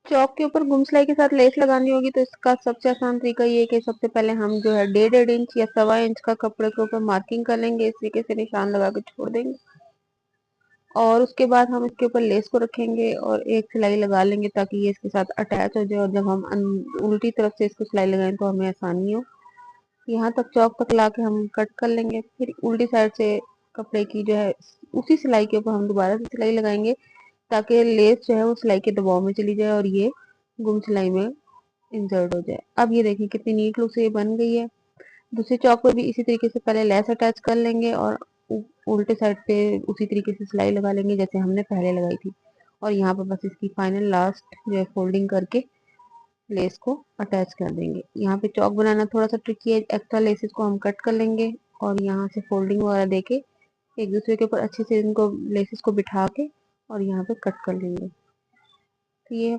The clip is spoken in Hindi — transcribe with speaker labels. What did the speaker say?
Speaker 1: चौक के ऊपर गुम सिलाई के साथ लेस लगानी होगी तो इसका सबसे आसान तरीका ये है कि सबसे पहले हम जो है 1.5 इंच या 1.25 इंच का कपड़े के ऊपर मार्किंग कर लेंगे। इस तरीके से निशान लगा के छोड़ देंगे और उसके बाद हम इसके ऊपर लेस को रखेंगे और एक सिलाई लगा लेंगे ताकि ये इसके साथ अटैच हो जाए और जब हम उल्टी तरफ से इसको सिलाई लगाएं तो हमें आसानी हो। यहाँ तक चौक तक ला के हम कट कर लेंगे। फिर उल्टी साइड से कपड़े की जो है उसी सिलाई के ऊपर हम दोबारा से सिलाई लगाएंगे ताकि लेस जो है वो सिलाई के दबाव में चली जाए और ये गुम सिलाई में इंसर्ट हो जाए। अब ये देखिए कितनी नीट लुक से ये बन गई है। दूसरी चौक पर भी इसी तरीके से पहले लेस अटैच कर लेंगे और उल्टे साइड पे उसी तरीके से सिलाई लगा लेंगे जैसे हमने पहले लगाई थी। और यहाँ पर बस इसकी फाइनल लास्ट जो है फोल्डिंग करके लेस को अटैच कर देंगे। यहाँ पे चौक बनाना थोड़ा सा ट्रिकी है। एक्स्ट्रा लेसेस को हम कट कर लेंगे और यहाँ से फोल्डिंग वगैरह देके एक दूसरे के ऊपर अच्छे से इनको लेसेस को बिठा के और यहाँ पे कट कर लेंगे। तो ये है